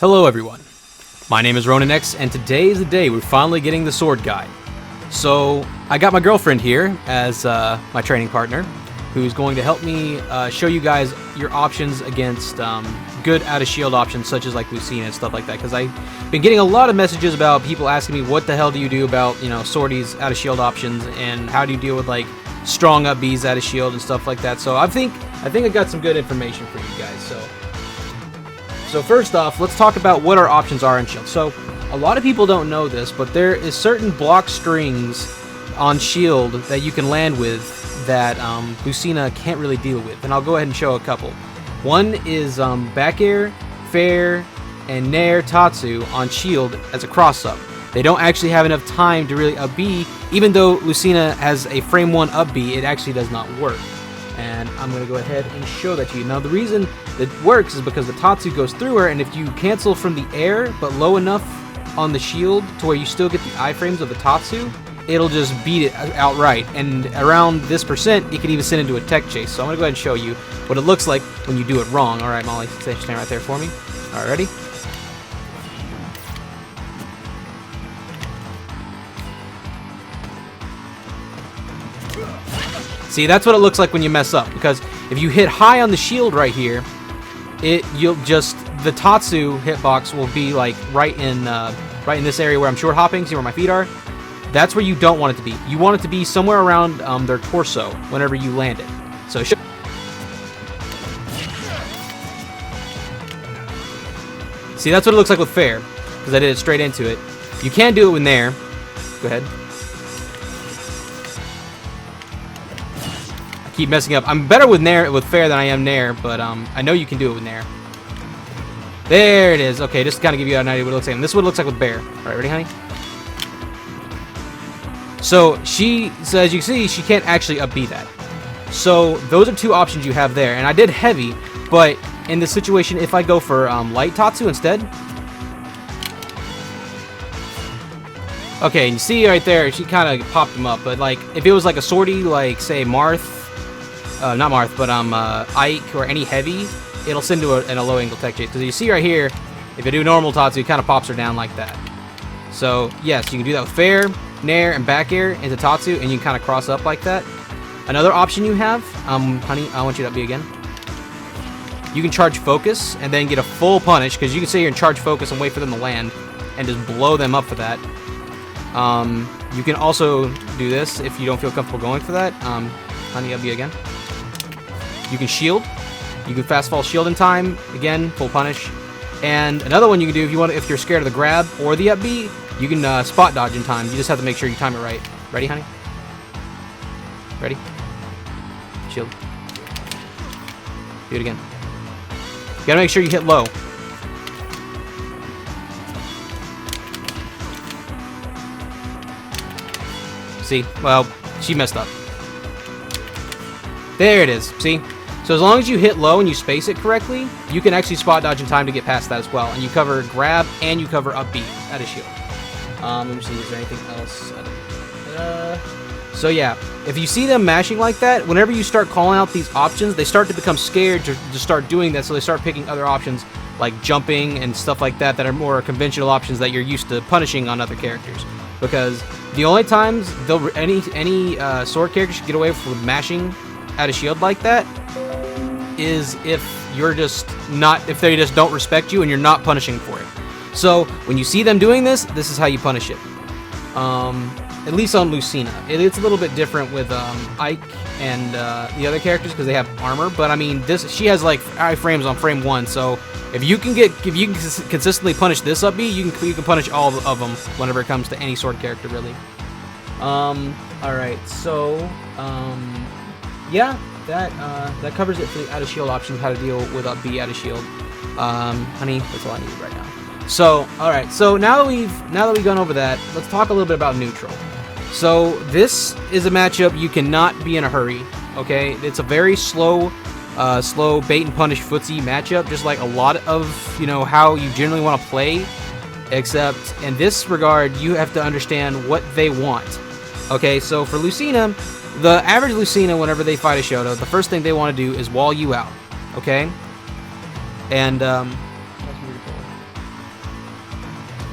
Hello everyone, my name is Ronan X, and today is the day we're finally getting the sword guide. So, I got my girlfriend here as my training partner, who's going to help me show you guys your options against good out-of-shield options such as like Lucina and stuff like that, because I've been getting a lot of messages about people asking me what the hell do you do about, you know, Swordy's out-of-shield options, and how do you deal with like strong up Bs out-of-shield and stuff like that. So I think I got some good information for you guys. So first off, let's talk about what our options are in shield. So a lot of people don't know this, but there is certain block strings on shield that you can land with that Lucina can't really deal with, and I'll go ahead and show a couple. One is back air, fair, and nair tatsu on shield as a cross-up. They don't actually have enough time to really up B, even though Lucina has a frame 1 up B, it actually does not work. And I'm going to go ahead and show that to you. Now the reason it works is because the tatsu goes through her, and if you cancel from the air but low enough on the shield to where you still get the iframes of the tatsu, it'll just beat it outright. And around this percent, it can even send into a tech chase. So I'm going to go ahead and show you what it looks like when you do it wrong. Alright, Molly, stand right there for me. Alright, ready? See, that's what it looks like when you mess up, because if you hit high on the shield right here, the tatsu hitbox will be like right in this area where I'm short hopping. See where my feet are? That's where you don't want it to be. You want it to be somewhere around their torso whenever you land it. So see, that's what it looks like with fair, because I did it straight into it. You can do it with nair. Go ahead. Keep messing up. I'm better with fair than I am nair, but I know you can do it with nair. There it is. Okay, just to kind of give you an idea what it looks like. And this is what it looks like with bear. All right, ready, honey? So as you can see, she can't actually up B that. So those are two options you have there. And I did heavy, but in this situation, if I go for light tatsu instead. Okay, and you see right there, she kind of popped them up. But like, if it was like a Swordy, like say Marth. Not Marth, but Ike or any heavy, it'll send to a low angle tech chase. Because you see right here, if you do normal tatsu, it kind of pops her down like that. So yes, you can do that with fair, nair, and back air into tatsu, and you can kind of cross up like that. Another option you have, honey, I want you to up B again. You can charge focus and then get a full punish, because you can sit here and charge focus and wait for them to land and just blow them up for that. You can also do this if you don't feel comfortable going for that. Honey, up B again. You can shield. You can fast fall shield in time. Again, full punish. And another one you can do if you're scared of the grab or the up B, you can spot dodge in time. You just have to make sure you time it right. Ready, honey? Ready? Shield. Do it again. You gotta make sure you hit low. See? Well, she messed up. There it is. See? So as long as you hit low and you space it correctly, you can actually spot dodge in time to get past that as well. And you cover grab and you cover up B at a shield. Let me see, is there anything else? So yeah, if you see them mashing like that, whenever you start calling out these options, they start to become scared to start doing that, so they start picking other options like jumping and stuff like that that are more conventional options that you're used to punishing on other characters. Because the only times any sword character should get away with mashing out of shield like that is if they just don't respect you and you're not punishing for it. So when you see them doing this is how you punish it. At least on Lucina. It's a little bit different with Ike and the other characters because they have armor. But I mean, she has like iframes on frame 1. So if you can consistently punish this up B, you can punish all of them whenever it comes to any sword character, really. All right. So yeah, that covers it for the out of shield options. How to deal with up B out of shield. Honey, that's all I need right now. So, alright, so now that we've gone over that, let's talk a little bit about neutral. So, this is a matchup you cannot be in a hurry, okay? It's a very slow bait and punish footsie matchup, just like a lot of, you know, how you generally want to play, except in this regard, you have to understand what they want. Okay, so for Lucina, the average Lucina, whenever they fight a Shoto, the first thing they want to do is wall you out, okay? And,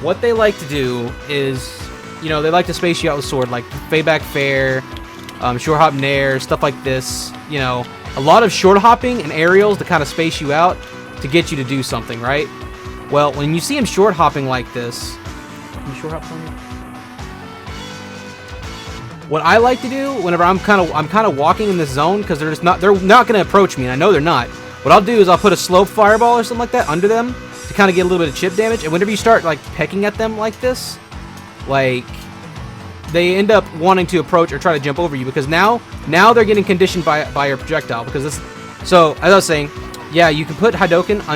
what they like to do is, you know, they like to space you out with sword, like fade back fair, short hop nair, stuff like this. You know, a lot of short hopping and aerials to kind of space you out to get you to do something, right? Well, when you see him short hopping like this, can you short hop for me? What I like to do whenever I'm kind of walking in this zone, because they're not going to approach me, and I know they're not. What I'll do is I'll put a slope fireball or something like that under them to kind of get a little bit of chip damage. And whenever you start like pecking at them like this, like they end up wanting to approach or try to jump over you, because now they're getting conditioned by your projectile. Because this, so as I was saying, yeah, you can put Hadoken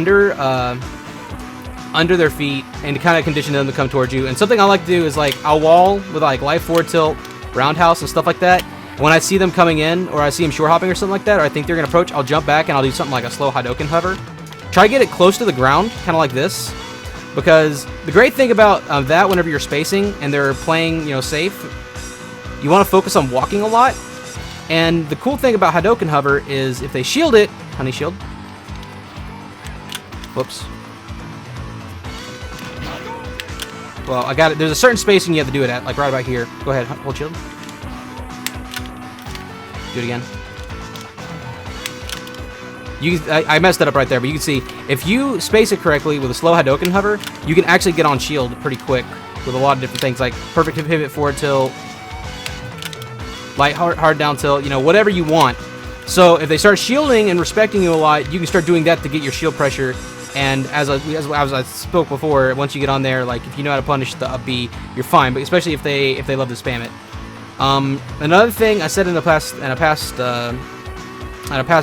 under their feet and to kind of condition them to come towards you. And something I like to do is like I'll wall with like life forward tilt, roundhouse, and stuff like that. When I see them coming in, or I see them short hopping or something like that, or I think they're gonna approach, I'll jump back and I'll do something like a slow Hadoken hover. Try to get it close to the ground, kind of like this. Because the great thing about that, whenever you're spacing and they're playing, you know, safe, you want to focus on walking a lot. And the cool thing about Hadoken hover is if they shield it, honey shield. Whoops. Well, I got it. There's a certain spacing you have to do it at, like right about here. Go ahead, hold shield. Do it again. I messed that up right there, but you can see if you space it correctly with a slow Hadoken hover, you can actually get on shield pretty quick with a lot of different things, like perfect pivot forward tilt, light hard down tilt, you know, whatever you want. So if they start shielding and respecting you a lot, you can start doing that to get your shield pressure. And as I spoke before, once you get on there, like if you know how to punish the up B, you're fine. But especially if they love to spam it. Another thing I said in a past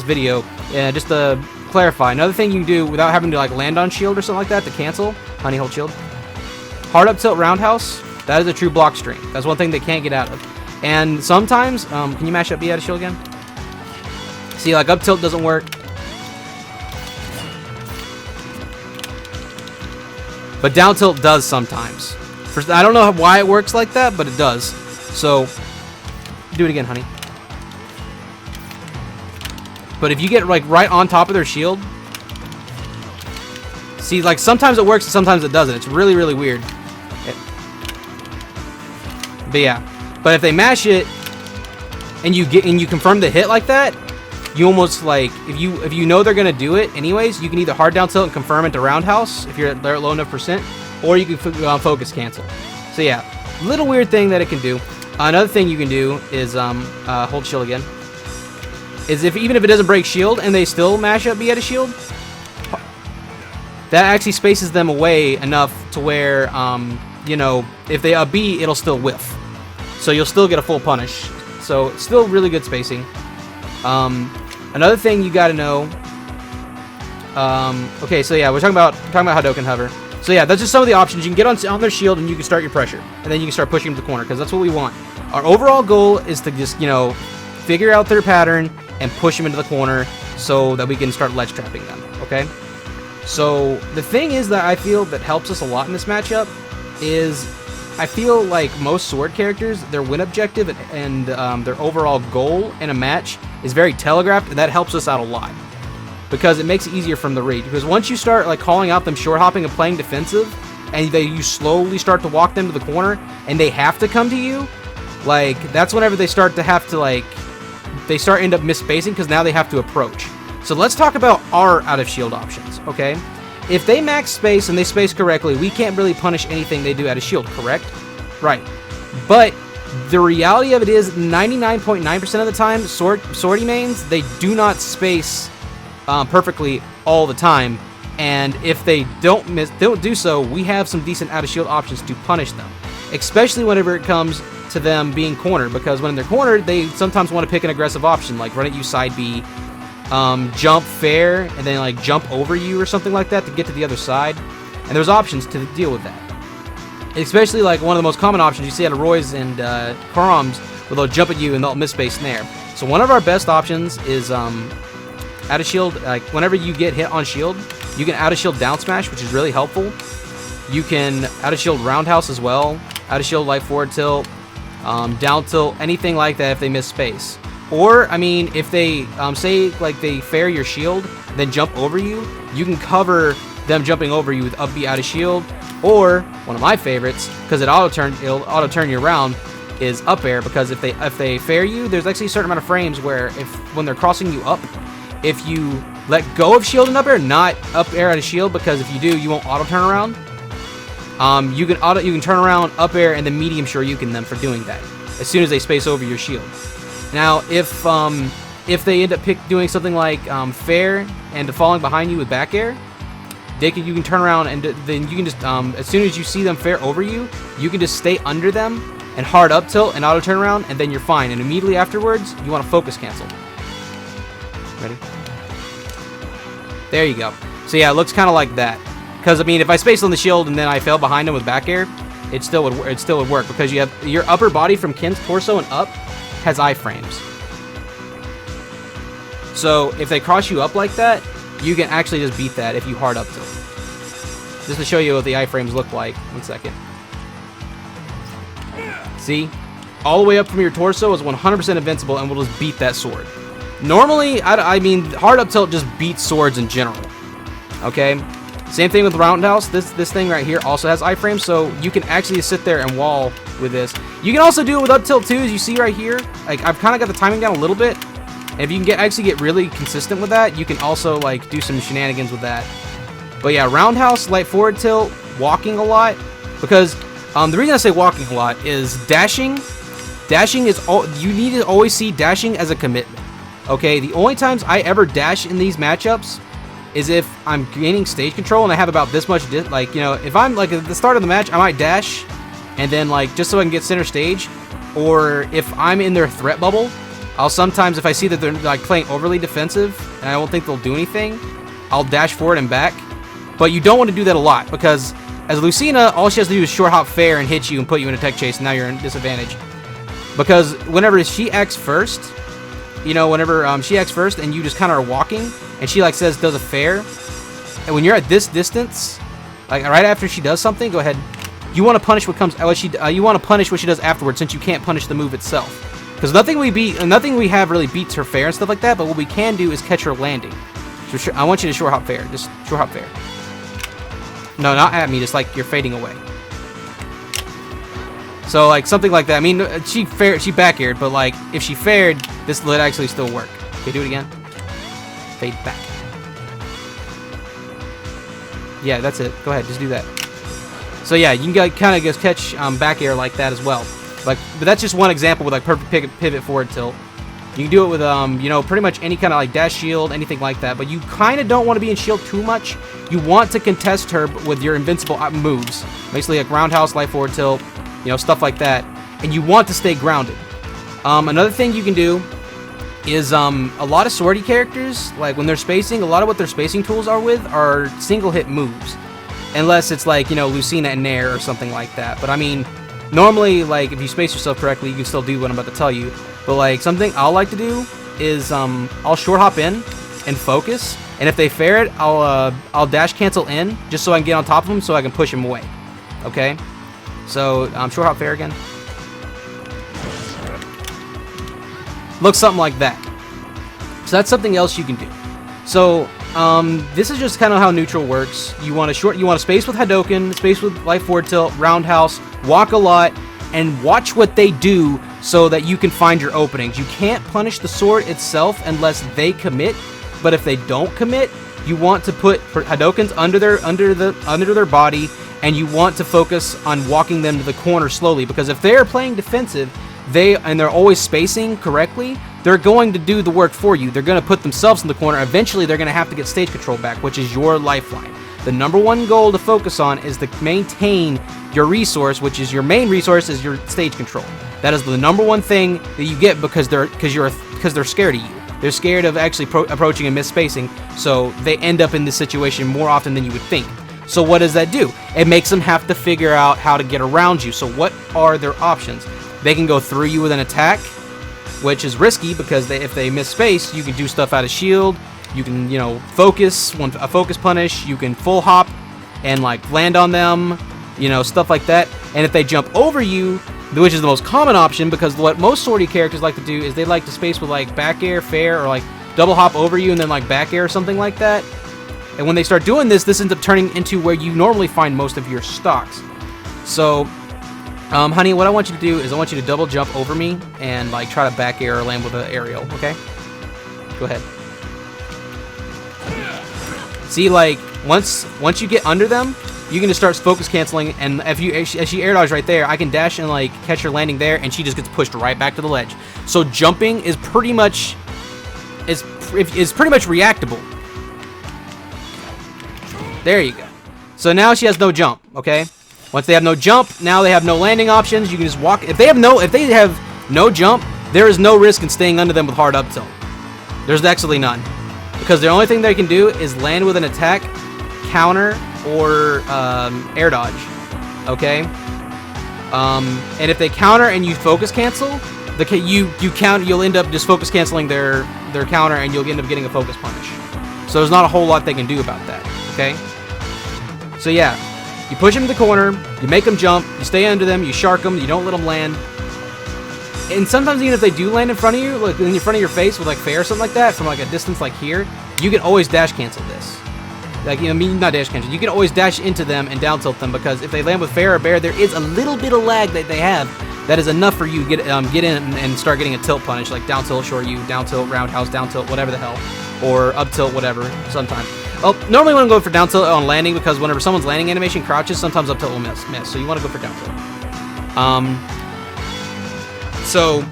video, just to clarify, another thing you can do without having to like land on shield or something like that to cancel, honey hold shield, hard up tilt roundhouse. That is a true block string. That's one thing they can't get out of. And sometimes, can you mash up B out of shield again? See, like up tilt doesn't work. But down tilt does sometimes. I don't know why it works like that, but it does. So, do it again, honey. But if you get like right on top of their shield, see, like sometimes it works and sometimes it doesn't. It's really, really weird. But yeah, but if they mash it and you confirm the hit like that, you almost like if you know they're gonna do it anyways, you can either hard down tilt and confirm into roundhouse if you're there at low enough percent, or you can focus cancel. So yeah, little weird thing that it can do. Another thing you can do is hold shield again. Is even if it doesn't break shield and they still mash up B at a shield, that actually spaces them away enough to where you know, if they up B, it'll still whiff. So you'll still get a full punish. So it's still really good spacing. Another thing you got to know. Okay, so yeah, we're talking about Hadoken hover. So yeah, that's just some of the options. You can get on their shield and you can start your pressure, and then you can start pushing them to the corner, because that's what we want. Our overall goal is to just, you know, figure out their pattern and push them into the corner so that we can start ledge trapping them. Okay. So the thing is that I feel that helps us a lot in this matchup is I feel like most sword characters, their win objective and their overall goal in a match is very telegraphed, and that helps us out a lot because it makes it easier from the read. Because once you start like calling out them short hopping and playing defensive, and you slowly start to walk them to the corner, and they have to come to you, like that's whenever they start to have to like end up misspacing because now they have to approach. So let's talk about our out of shield options. Okay. If they max space and they space correctly, we can't really punish anything they do out of shield, correct? Right. But the reality of it is 99.9% of the time, swordy mains, they do not space perfectly all the time. And if they don't do so, we have some decent out of shield options to punish them. Especially whenever it comes to them being cornered, because when they're cornered, they sometimes want to pick an aggressive option, like run at you side B, jump fair, and then like jump over you or something like that to get to the other side. And there's options to deal with that. Especially like one of the most common options you see out of Roy's and Karam's, where they'll jump at you and they'll miss space snare. So one of our best options is out of shield. Like whenever you get hit on shield, you can out of shield down smash, which is really helpful. You can out of shield roundhouse as well. Out of shield light forward tilt, down tilt, anything like that if they miss space. Or, I mean, if they, say, like, they fair your shield, then jump over you, you can cover them jumping over you with up B out of shield, or one of my favorites, because it'll auto turn you around, is up air, because if they fair you, there's actually a certain amount of frames where when they're crossing you up, if you let go of shield and up air, not up air out of shield, because if you do, you won't auto turn around. You can turn around up air and then medium shoryuken them for doing that as soon as they space over your shield. Now, if they end up doing something like fair and falling behind you with back air, you can turn around and then you can just as soon as you see them fair over you, you can just stay under them and hard up tilt and auto turn around, and then you're fine. And immediately afterwards, you want to focus cancel. Ready? There you go. So yeah, it looks kind of like that. Because I mean, if I space on the shield and then I fail behind him with back air, it still would work, because you have your upper body from Kin's torso and up has iframes. So if they cross you up like that, you can actually just beat that if you hard up tilt. Just to show you what the iframes look like. 1 second. See? All the way up from your torso is 100% invincible and will just beat that sword. Normally, I mean, hard up tilt just beats swords in general. Okay? Same thing with roundhouse. This thing right here also has iframes, so you can actually sit there and wall with this. You can also do it with up tilt too, as you see right here. Like, I've kind of got the timing down a little bit. And if you can actually get really consistent with that, you can also like do some shenanigans with that. But yeah, roundhouse, light forward tilt, walking a lot, because the reason I say walking a lot is dashing. Dashing is you need to always see dashing as a commitment. Okay, the only times I ever dash in these matchups is if I'm gaining stage control and I have about this much, like, you know, if I'm like at the start of the match, I might dash, and then like just so I can get center stage, or if I'm in their threat bubble, I'll sometimes, if I see that they're like playing overly defensive and I don't think they'll do anything, I'll dash forward and back. But you don't want to do that a lot, because as Lucina, all she has to do is short hop fair and hit you and put you in a tech chase, and now you're in disadvantage. Because whenever she acts first, you know, whenever she acts first and you just kind of are walking, and she like does a fair, and when you're at this distance, like right after she does something, go ahead. You want to punish you want to punish what she does afterwards, since you can't punish the move itself. Because nothing we have really beats her fair and stuff like that. But what we can do is catch her landing. So I want you to short hop fair. Just short hop fair. No, not at me. Just like you're fading away. So like something like that. I mean, she back aired, but like if she fared, this would actually still work. Okay, do it again. Fade back. Yeah, that's it. Go ahead, just do that. So yeah, you can kind of just catch back air like that as well. Like, but that's just one example with like perfect pivot forward tilt. You can do it with you know, pretty much any kind of like dash shield, anything like that. But you kind of don't want to be in shield too much. You want to contest her with your invincible moves, basically like roundhouse, light forward tilt, you know, stuff like that. And you want to stay grounded. Another thing you can do is a lot of swordy characters, like when they're spacing, a lot of what their spacing tools are with are single hit moves, unless it's like, you know, Lucina and Nair or something like that. But I mean, normally, like, if you space yourself correctly, you can still do what I'm about to tell you. But, like, something I'll like to do is, I'll short hop in and focus. And if they fair it, I'll dash cancel in, just so I can get on top of them so I can push them away. Okay? So, short hop fair again. Looks something like that. So that's something else you can do. So, this is just kind of how neutral works. You want to space with Hadoken, space with light forward tilt, roundhouse, walk a lot, and watch what they do so that you can find your openings. You can't punish the sword itself unless they commit, but if they don't commit, you want to put Hadokens under their body, and you want to focus on walking them to the corner slowly, because if they are playing defensive, they're always spacing correctly, they're going to do the work for you. They're going to put themselves in the corner. Eventually, they're going to have to get stage control back, which is your lifeline. The number one goal to focus on is to maintain your resource, which is your main resource is your stage control. That is the number one thing that you get because they're scared of you. They're scared of actually approaching and misspacing, so they end up in this situation more often than you would think. So what does that do? It makes them have to figure out how to get around you. So what are their options? They can go through you with an attack, which is risky because if they miss space, you can do stuff out of shield. You can, you know, focus, a focus punish. You can full hop and like land on them, you know, stuff like that. And if they jump over you, which is the most common option, because what most swordy characters like to do is they like to space with like back air, fair, or like double hop over you and then like back air or something like that. And when they start doing this, this ends up turning into where you normally find most of your stocks. So, honey, what I want you to do is I want you to double jump over me and like try to back air or land with an aerial, okay? Go ahead. See, like, once you get under them, you can just start focus canceling, and as she air dodge right there, I can dash and like catch her landing there, and she just gets pushed right back to the ledge. So jumping is pretty much reactable. There you go. So now she has no jump, okay? Once they have no jump, now they have no landing options. You can just walk. If they have no jump, there is no risk in staying under them with hard up tilt. There's actually none. Because the only thing they can do is land with an attack, counter, or air dodge. Okay? And if they counter and you focus cancel, you'll end up just focus canceling their counter, and you'll end up getting a focus punish. So there's not a whole lot they can do about that. Okay? So yeah, you push them to the corner, you make them jump, you stay under them, you shark them, you don't let them land. And sometimes even if they do land in front of you, like in front of your face with like fair or something like that, from like a distance like here, you can always dash cancel this. Like, you know, not dash cancel. You can always dash into them and down tilt them, because if they land with fair or bear, there is a little bit of lag that they have that is enough for you to get in and start getting a tilt punish, like down tilt, short U, down tilt, roundhouse, down tilt, whatever the hell, or up tilt, whatever. Sometimes. Well, normally when I'm going for down tilt on landing, because whenever someone's landing animation crouches, sometimes up tilt will miss. So you want to go for down tilt. So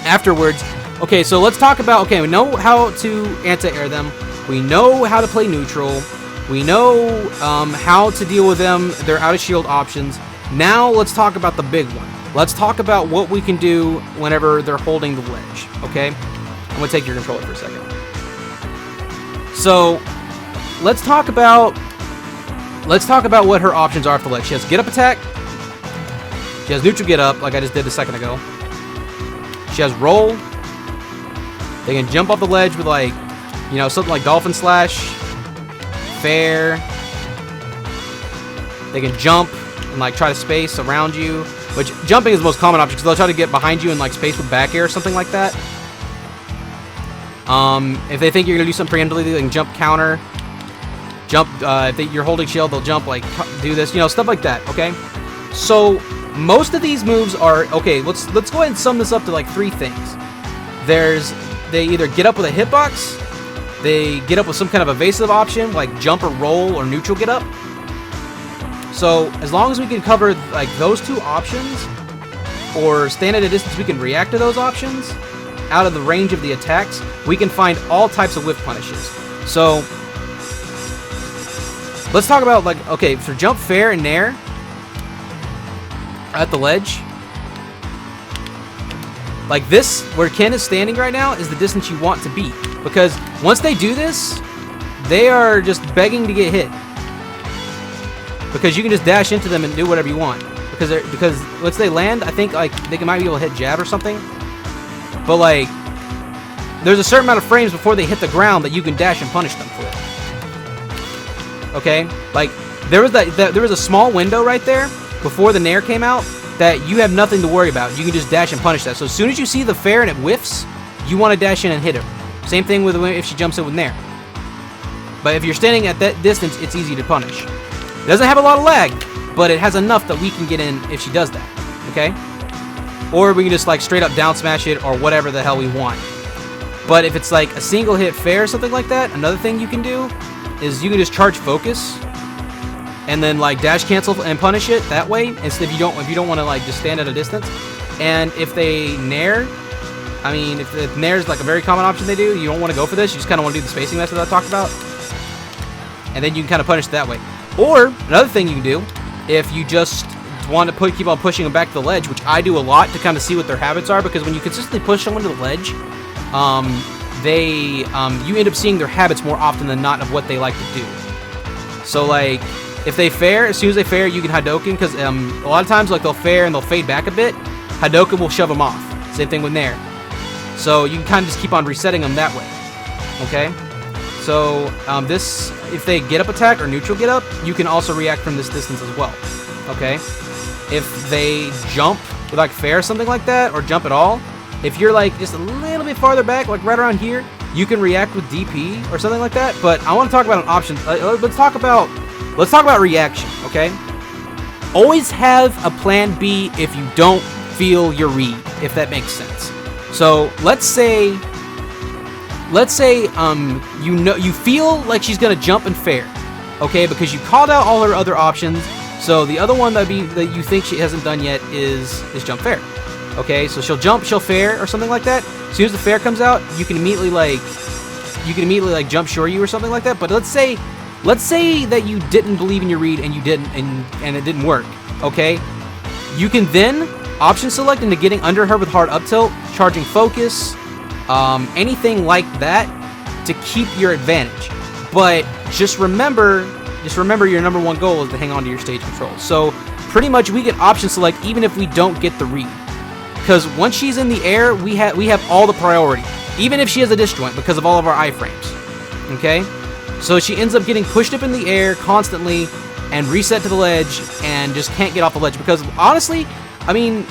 afterwards, okay, so let's talk about, okay, we know how to anti-air them. We know how to play neutral. We know how to deal with them, their out of shield options. Now let's talk about the big one. Let's talk about what we can do whenever they're holding the ledge, okay? I'm going to take your controller for a second. So let's talk about what her options are for the ledge. She has get up attack. She has neutral get up, like I just did a second ago. She has roll. They can jump off the ledge with like, you know, something like dolphin slash, fair. They can jump and like try to space around you, which jumping is the most common option because they'll try to get behind you and like space with back air or something like that. If they think you're gonna do something preemptively, they can jump counter. Jump. If you're holding shield, they'll jump like do this, you know, stuff like that. Okay. So most of these moves are okay. Let's go ahead and sum this up to like three things. They either get up with a hitbox, they get up with some kind of evasive option like jump or roll or neutral get up. So as long as we can cover like those two options or stand at a distance we can react to those options out of the range of the attacks, we can find all types of whiff punishes. So let's talk about like, okay, for jump fair and nair at the ledge, like this where Ken is standing right now is the distance you want to be, because once they do this they are just begging to get hit, because you can just dash into them and do whatever you want, because once they land, I think like they might be able to hit jab or something, but like there's a certain amount of frames before they hit the ground that you can dash and punish them for. Okay, like there was there was a small window right there before the nair came out that you have nothing to worry about. You can just dash and punish that. So as soon as you see the fair and it whiffs, you want to dash in and hit her. Same thing with if she jumps in with nair. But if you're standing at that distance, it's easy to punish. It doesn't have a lot of lag, but it has enough that we can get in if she does that. Okay? Or we can just like straight up down smash it or whatever the hell we want. But if it's like a single hit fair or something like that, another thing you can do is you can just charge focus and then like dash cancel and punish it that way, instead if you don't want to like just stand at a distance. And if they nair, I mean if nair is like a very common option they do, you don't want to go for this, you just kind of want to do the spacing method I talked about, and then you can kind of punish it that way. Or another thing you can do, if you just want to keep on pushing them back to the ledge, which I do a lot to kind of see what their habits are, because when you consistently push someone to the ledge, you end up seeing their habits more often than not of what they like to do. So like if they fair, as soon as they fair, you can Hadouken, because a lot of times like they'll fair and they'll fade back a bit. Hadouken will shove them off. Same thing with nair. So you can kind of just keep on resetting them that way. Okay. So if they get up attack or neutral get up, you can also react from this distance as well. Okay. If they jump with like fair or something like that, or jump at all, if you're like just a little bit farther back, like right around here, you can react with DP or something like that. But I want to talk about an option. Let's talk about reaction, okay? Always have a plan B if you don't feel your read, if that makes sense. So let's say you feel like she's gonna jump and fair, okay? Because you called out all her other options. So the other one that you think she hasn't done yet is jump fair. Okay, so she'll jump, she'll fair, or something like that. As soon as the fair comes out, you can immediately like jump shore you or something like that. But let's say that you didn't believe in your read and you didn't, and it didn't work. Okay, you can then option select into getting under her with hard up tilt, charging focus, anything like that to keep your advantage. But just remember your number one goal is to hang on to your stage control. So pretty much we can option select even if we don't get the read. Because once she's in the air, we have all the priority, even if she has a disjoint because of all of our iframes. Okay, so she ends up getting pushed up in the air constantly and reset to the ledge and just can't get off the ledge. Because honestly, I mean,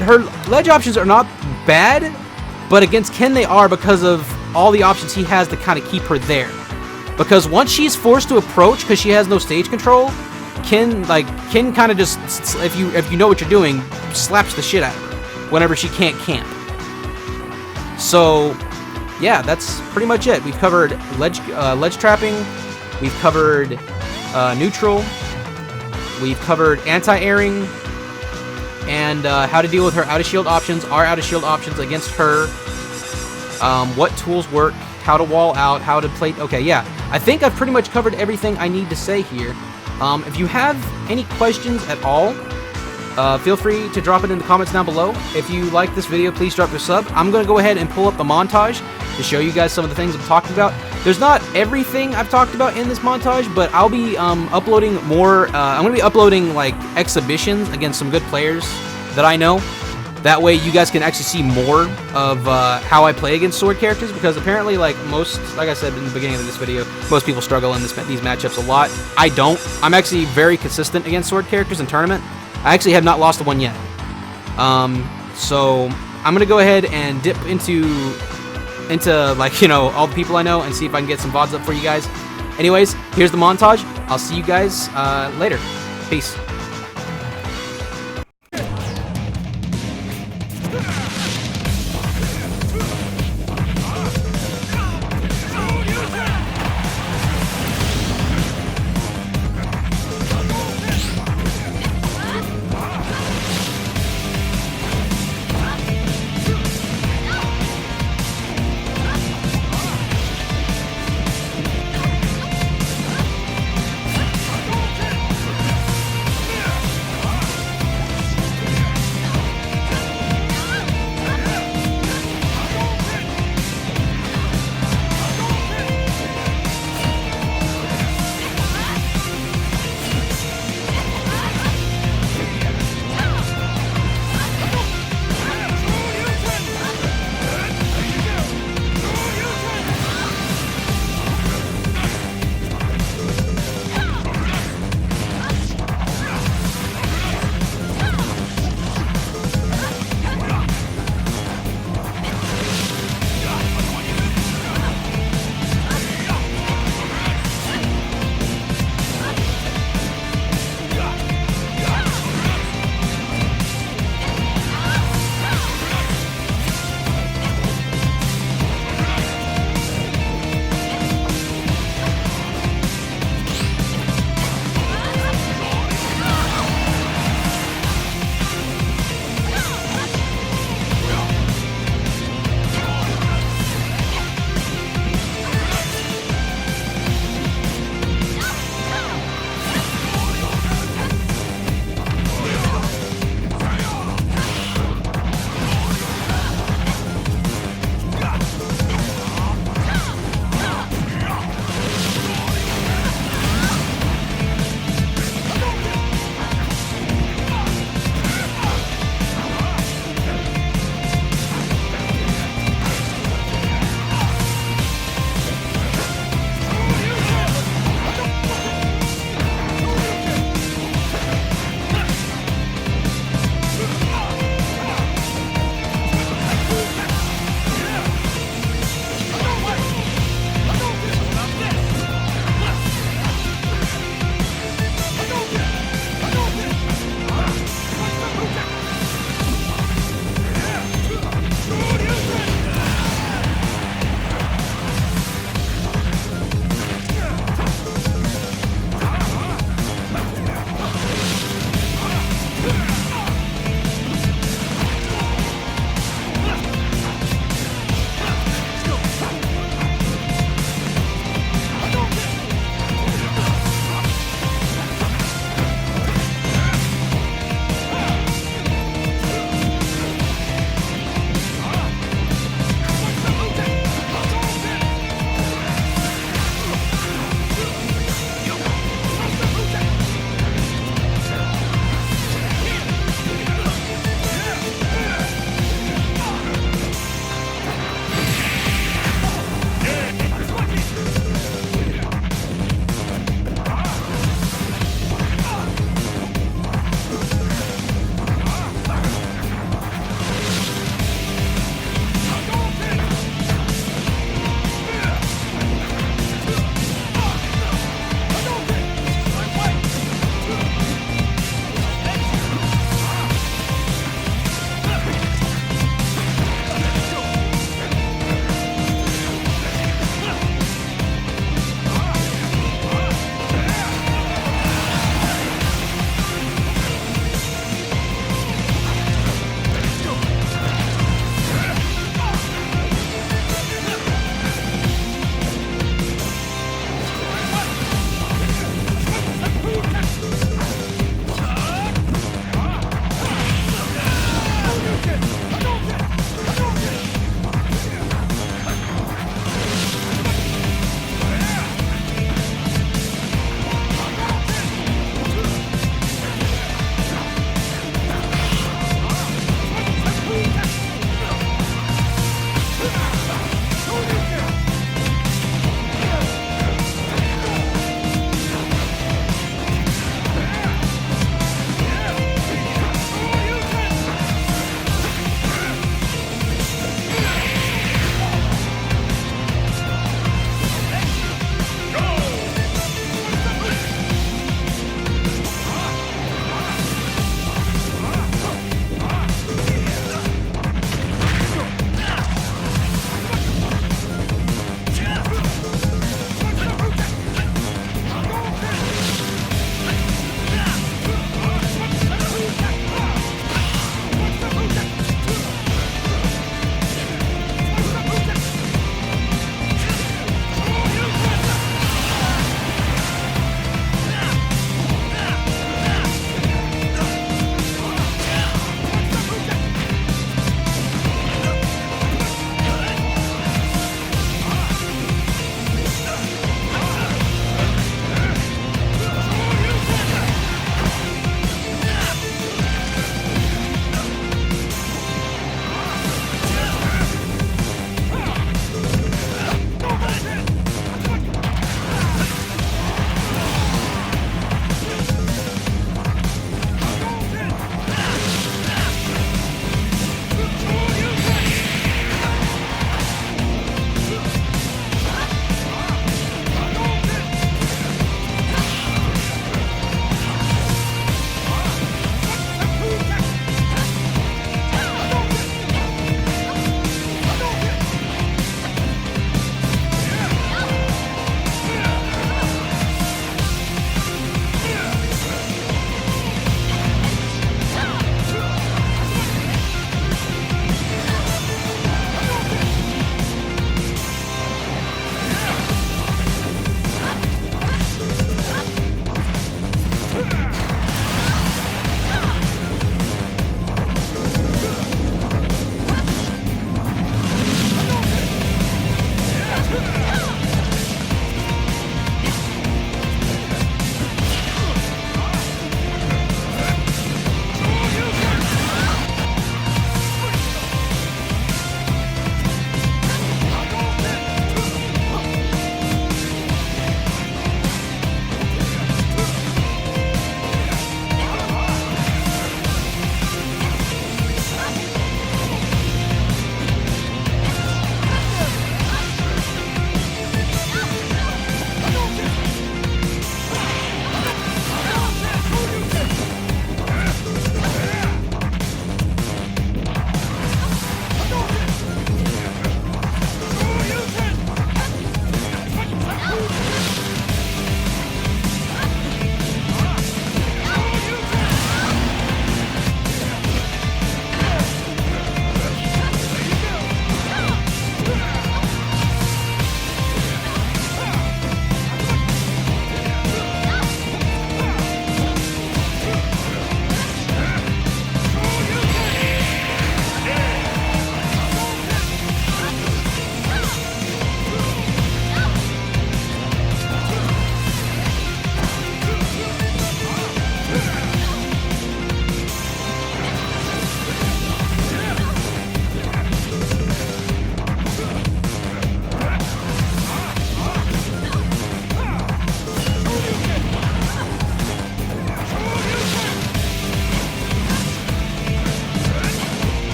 her ledge options are not bad, but against Ken they are because of all the options he has to kind of keep her there. Because once she's forced to approach because she has no stage control, Ken kind of just, if you know what you're doing, slaps the shit out of her whenever she can't camp. So yeah, that's pretty much it. We've covered ledge trapping, we've covered neutral, we've covered anti-airing, and how to deal with her out of shield options, our out of shield options against her, what tools work, how to wall out, how to play. Okay, yeah, I think I've pretty much covered everything I need to say here. If you have any questions at all, feel free to drop it in the comments down below. If you like this video, please drop a sub. I'm going to go ahead and pull up the montage to show you guys some of the things I'm talking about. There's not everything I've talked about in this montage, but I'll be uploading more. I'm going to be uploading like exhibitions against some good players that I know. That way you guys can actually see more of how I play against sword characters, because apparently, like I said in the beginning of this video, most people struggle in these matchups a lot. I don't. I'm actually very consistent against sword characters in tournament. I actually have not lost one yet. So I'm gonna go ahead and dip into like, you know, all the people I know and see if I can get some VODs up for you guys. Anyways, here's the montage. I'll see you guys later. Peace.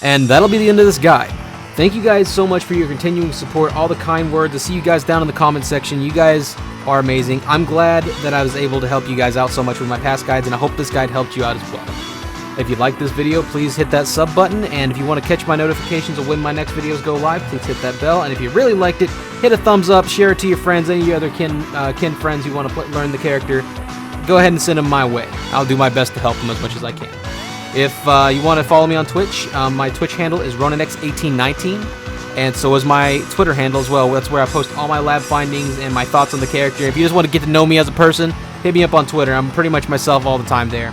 And that'll be the end of this guide. Thank you guys so much for your continuing support, all the kind words. I see you guys down in the comment section. You guys are amazing. I'm glad that I was able to help you guys out so much with my past guides, and I hope this guide helped you out as well. If you like this video, please hit that sub button, and if you want to catch my notifications of when my next videos go live, please hit that bell. And if you really liked it, hit a thumbs up, share it to your friends, any of your other kin friends who want to learn the character. Go ahead and send them my way. I'll do my best to help them as much as I can. If you want to follow me on Twitch, my Twitch handle is RonanX1819, and so is my Twitter handle as well. That's where I post all my lab findings and my thoughts on the character. If you just want to get to know me as a person, hit me up on Twitter. I'm pretty much myself all the time there.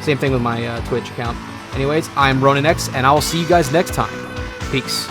Same thing with my Twitch account. Anyways, I'm RonanX, and I will see you guys next time. Peace.